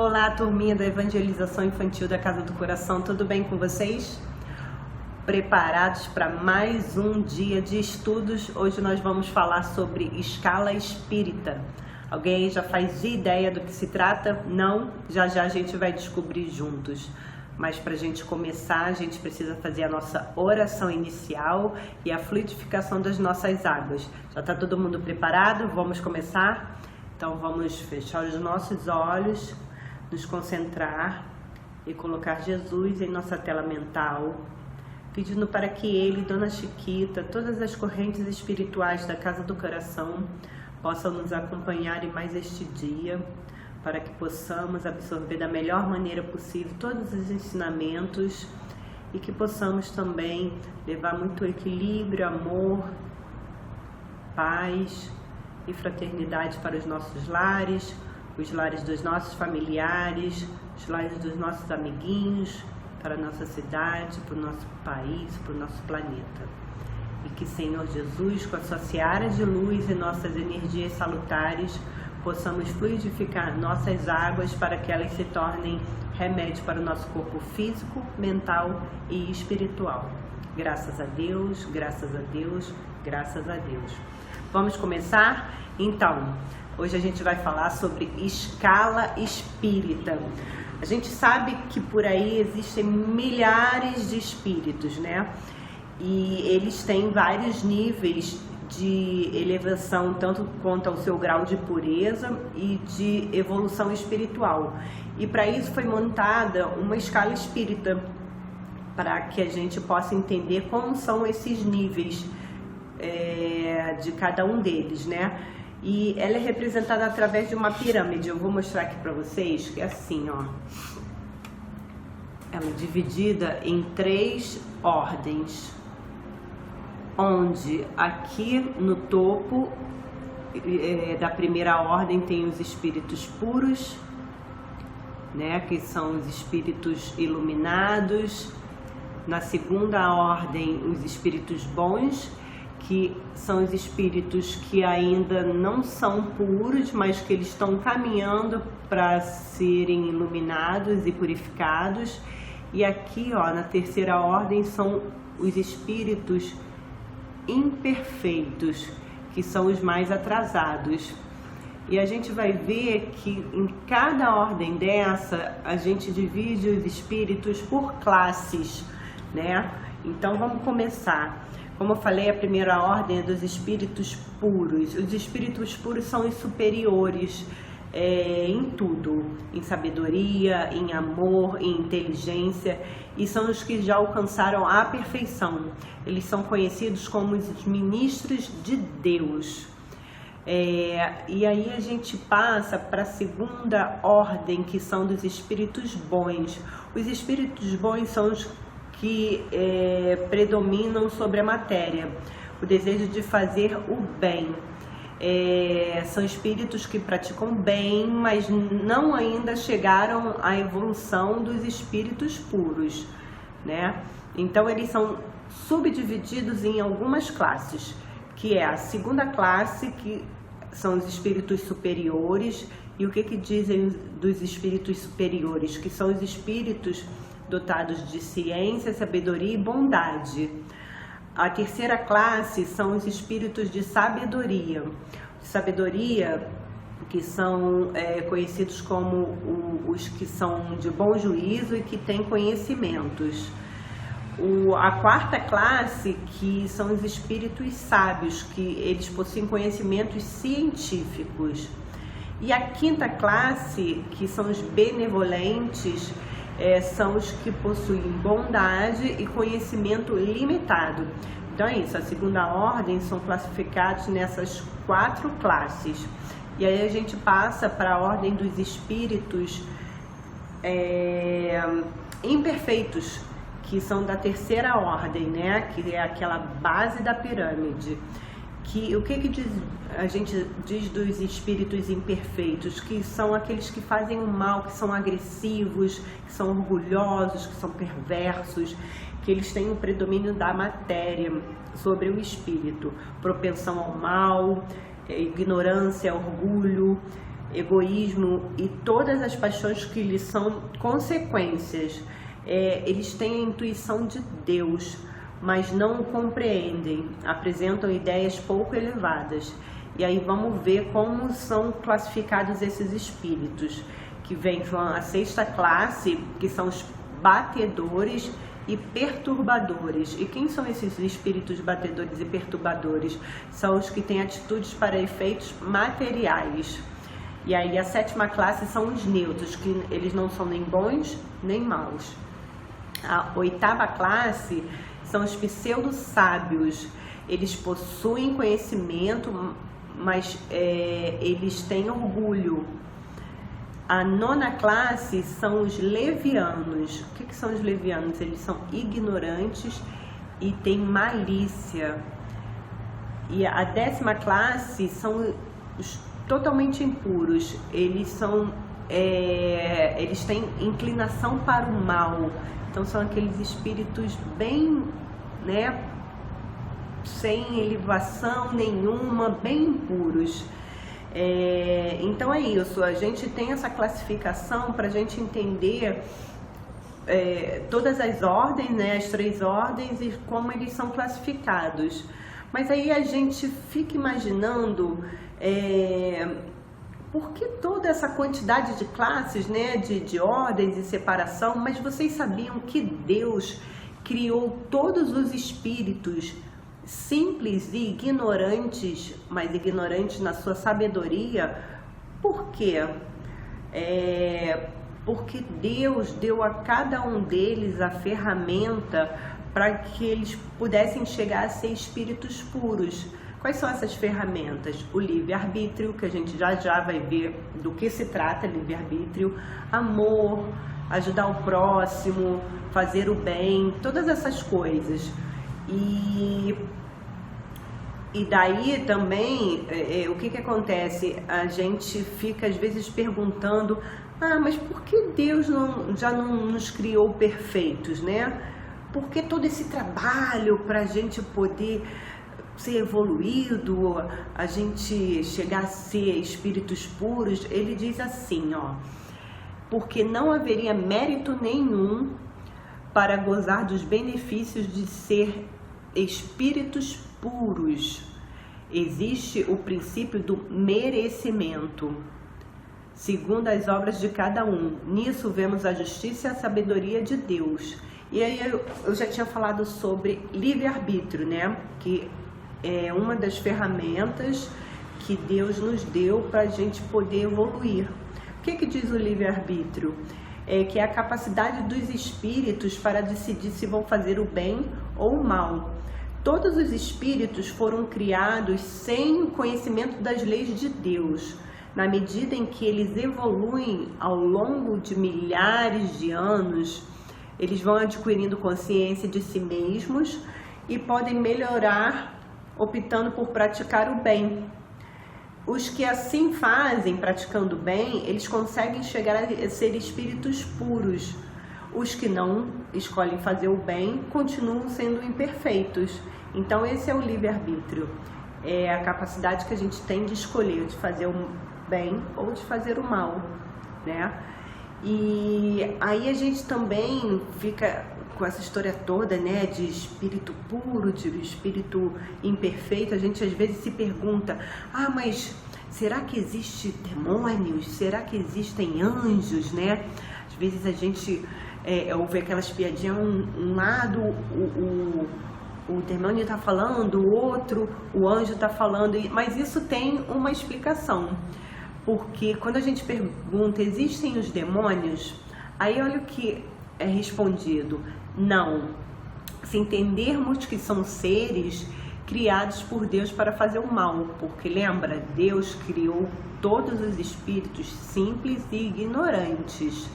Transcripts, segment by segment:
Olá, turminha da Evangelização Infantil da Casa do Coração, tudo bem com vocês? Preparados para mais um dia de estudos? Hoje nós vamos falar sobre escala espírita. Alguém já faz ideia do que se trata? Não? Já já a gente vai descobrir juntos. Mas para a gente começar, a gente precisa fazer a nossa oração inicial e a fluidificação das nossas águas. Já está todo mundo preparado? Vamos começar? Então vamos fechar os nossos olhos, nos concentrar e colocar Jesus em nossa tela mental, pedindo para que Ele, Dona Chiquita, todas as correntes espirituais da Casa do Coração possam nos acompanhar em mais este dia, para que possamos absorver da melhor maneira possível todos os ensinamentos e que possamos também levar muito equilíbrio, amor, paz e fraternidade para os nossos lares, os lares dos nossos familiares, os lares dos nossos amiguinhos, para a nossa cidade, para o nosso país, para o nosso planeta. E que Senhor Jesus, com a sua seara de luz e nossas energias salutares, possamos fluidificar nossas águas para que elas se tornem remédio para o nosso corpo físico, mental e espiritual. Graças a Deus, graças a Deus, graças a Deus. Vamos começar? Então, hoje a gente vai falar sobre escala espírita. A gente sabe que por aí existem milhares de espíritos, né? E eles têm vários níveis de elevação, tanto quanto ao seu grau de pureza e de evolução espiritual. E para isso foi montada uma escala espírita, para que a gente possa entender como são esses níveis de cada um deles, né? E ela é representada através de uma pirâmide. Eu vou mostrar aqui para vocês que é assim, ó. Ela é dividida em 3 ordens, onde aqui no topo da primeira ordem tem os espíritos puros, né, que são os espíritos iluminados. Na segunda ordem, os espíritos bons, que são os espíritos que ainda não são puros, mas que eles estão caminhando para serem iluminados e purificados. E aqui, ó, na terceira ordem, são os espíritos imperfeitos, que são os mais atrasados. E a gente vai ver que em cada ordem dessa, a gente divide os espíritos por classes, né? Então vamos começar. Como eu falei, a primeira ordem é dos espíritos puros. Os espíritos puros são os superiores em tudo, em sabedoria, em amor, em inteligência, e são os que já alcançaram a perfeição. Eles são conhecidos como os ministros de Deus. E aí a gente passa para a segunda ordem, que são dos espíritos bons. Os espíritos bons são os que predominam sobre a matéria, o desejo de fazer o bem. São espíritos que praticam bem, mas não ainda chegaram à evolução dos espíritos puros, né? Então eles são subdivididos em algumas classes, que é a segunda classe, que são os espíritos superiores. E o que dizem dos espíritos superiores? Que são os espíritos dotados de ciência, sabedoria e bondade. A terceira classe são os espíritos de sabedoria. Sabedoria, que são conhecidos como os que são de bom juízo e que têm conhecimentos. A quarta classe, que são os espíritos sábios, que eles possuem conhecimentos científicos. E a quinta classe, que são os benevolentes, são os que possuem bondade e conhecimento limitado. Então é isso, a segunda ordem são classificados nessas 4 classes. E aí a gente passa para a ordem dos espíritos imperfeitos, que são da terceira ordem, né? Que é aquela base da pirâmide. O que a gente diz dos espíritos imperfeitos? Que são aqueles que fazem o mal, que são agressivos, que são orgulhosos, que são perversos, que eles têm o predomínio da matéria sobre o espírito, propensão ao mal, ignorância, orgulho, egoísmo e todas as paixões que lhes são consequências. Eles têm a intuição de Deus, mas não o compreendem, apresentam ideias pouco elevadas. E aí vamos ver como são classificados esses espíritos, que vem a sexta classe, que são os batedores e perturbadores. E quem são esses espíritos batedores e perturbadores? São os que têm atitudes para efeitos materiais. E aí a sétima classe são os neutros, que eles não são nem bons nem maus. A oitava classe são os pseudo-sábios. Eles possuem conhecimento, mas eles têm orgulho. A nona classe são os levianos. O que são os levianos? Eles são ignorantes e têm malícia. E a décima classe são os totalmente impuros. Eles têm inclinação para o mal. Então são aqueles espíritos bem, né, sem elevação nenhuma, bem impuros. Então é isso, a gente tem essa classificação para a gente entender todas as ordens, né, as 3 ordens e como eles são classificados. Mas aí a gente fica imaginando por que toda essa quantidade de classes, né, de ordens e separação? Mas vocês sabiam que Deus criou todos os espíritos simples e ignorantes, mas ignorantes na sua sabedoria? Por quê? Porque Deus deu a cada um deles a ferramenta para que eles pudessem chegar a ser espíritos puros. Quais são essas ferramentas? O livre-arbítrio, que a gente já vai ver do que se trata, livre-arbítrio, amor, ajudar o próximo, fazer o bem, todas essas coisas. E daí também, o que acontece? A gente fica às vezes perguntando, mas por que Deus já não nos criou perfeitos, né? Por que todo esse trabalho para a gente poder ser evoluído, a gente chegar a ser espíritos puros? Ele diz assim, porque não haveria mérito nenhum para gozar dos benefícios de ser espíritos puros. Existe o princípio do merecimento, segundo as obras de cada um. Nisso vemos a justiça e a sabedoria de Deus. E aí eu já tinha falado sobre livre-arbítrio, né? Que é uma das ferramentas que Deus nos deu para a gente poder evoluir. O que diz o livre-arbítrio? Que é a capacidade dos espíritos para decidir se vão fazer o bem ou o mal. Todos os espíritos foram criados sem o conhecimento das leis de Deus. Na medida em que eles evoluem ao longo de milhares de anos, eles vão adquirindo consciência de si mesmos e podem melhorar optando por praticar o bem. Os que assim fazem, praticando o bem, eles conseguem chegar a ser espíritos puros. Os que não escolhem fazer o bem continuam sendo imperfeitos. Então esse é o livre-arbítrio. É a capacidade que a gente tem de escolher, de fazer o bem ou de fazer o mal, né? E aí a gente também fica com essa história toda, né, de espírito puro, de espírito imperfeito. A gente às vezes se pergunta, mas será que existem demônios? Será que existem anjos, né? Às vezes a gente ouve aquelas piadinhas, um lado o demônio está falando, o outro, o anjo está falando, mas isso tem uma explicação. Porque quando a gente pergunta, existem os demônios? Aí olha o que é respondido: não. Se entendermos que são seres criados por Deus para fazer o mal, porque lembra, Deus criou todos os espíritos simples e ignorantes.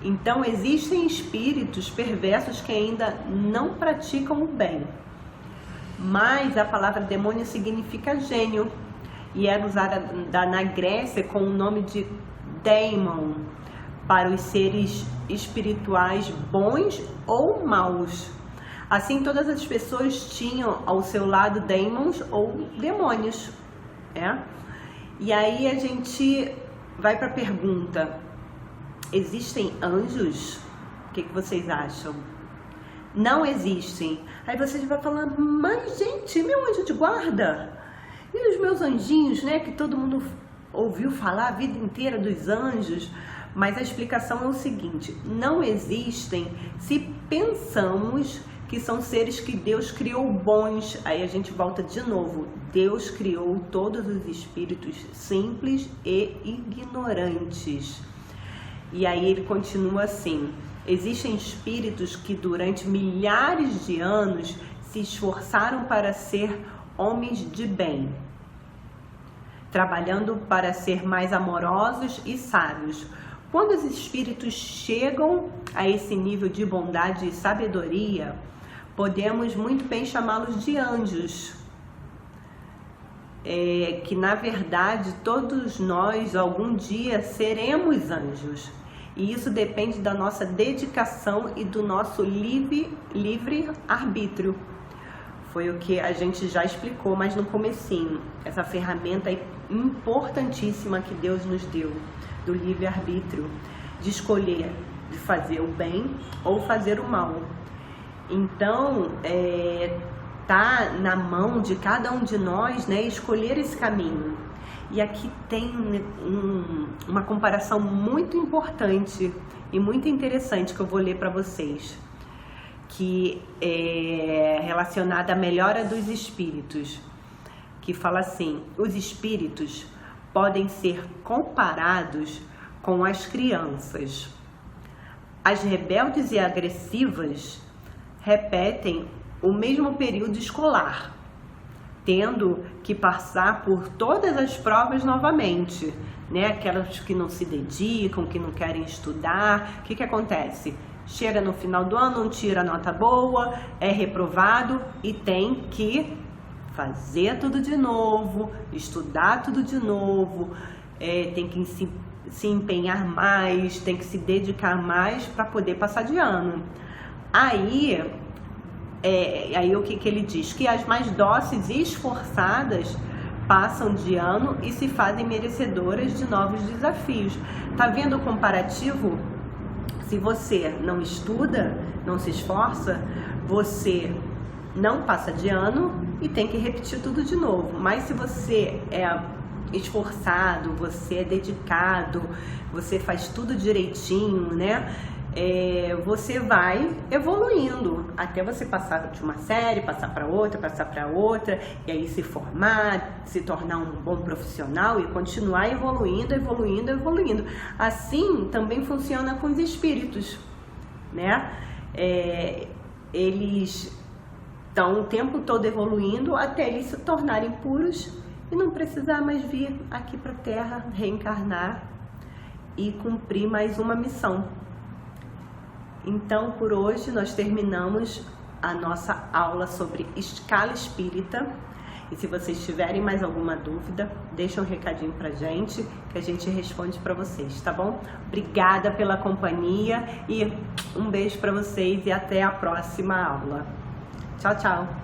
Então existem espíritos perversos que ainda não praticam o bem. Mas a palavra demônio significa gênio e era usada na Grécia com o nome de daimon para os seres espirituais bons ou maus. Assim, todas as pessoas tinham ao seu lado daimons ou demônios, E aí a gente vai para a pergunta: existem anjos? O que vocês acham? Não existem. Aí vocês vão falar: mas gente, meu anjo de guarda e os meus anjinhos, né, que todo mundo ouviu falar a vida inteira dos anjos. Mas a explicação é o seguinte: não existem se pensamos que são seres que Deus criou bons. Aí a gente volta de novo: Deus criou todos os espíritos simples e ignorantes. E aí ele continua assim: existem espíritos que durante milhares de anos se esforçaram para ser homens de bem, trabalhando para ser mais amorosos e sábios. Quando os espíritos chegam a esse nível de bondade e sabedoria, podemos muito bem chamá-los de anjos. Que na verdade todos nós algum dia seremos anjos. E isso depende da nossa dedicação e do nosso livre arbítrio. Foi o que a gente já explicou, mas no comecinho. Essa ferramenta importantíssima que Deus nos deu, do livre-arbítrio, de escolher de fazer o bem ou fazer o mal. Então, tá na mão de cada um de nós, né, escolher esse caminho. E aqui tem uma comparação muito importante e muito interessante que eu vou ler para vocês, que é relacionada à melhora dos espíritos, que fala assim: os espíritos podem ser comparados com as crianças. As rebeldes e agressivas repetem o mesmo período escolar, tendo que passar por todas as provas novamente, né? Aquelas que não se dedicam, que não querem estudar, o que acontece? Chega no final do ano, não tira nota boa, é reprovado e tem que fazer tudo de novo, estudar tudo de novo, tem que se empenhar mais, tem que se dedicar mais para poder passar de ano. Aí o que ele diz? Que as mais dóceis e esforçadas passam de ano e se fazem merecedoras de novos desafios. Tá vendo o comparativo? Se você não estuda, não se esforça, você não passa de ano e tem que repetir tudo de novo. Mas se você é esforçado, você é dedicado, você faz tudo direitinho, né? Você vai evoluindo até você passar de uma série, passar para outra, e aí se formar, se tornar um bom profissional e continuar evoluindo. Assim também funciona com os espíritos, né? Eles estão o tempo todo evoluindo até eles se tornarem puros e não precisar mais vir aqui para a Terra reencarnar e cumprir mais uma missão. Então, por hoje, nós terminamos a nossa aula sobre escala espírita. E se vocês tiverem mais alguma dúvida, deixa um recadinho pra gente, que a gente responde para vocês, tá bom? Obrigada pela companhia e um beijo para vocês e até a próxima aula. Tchau, tchau!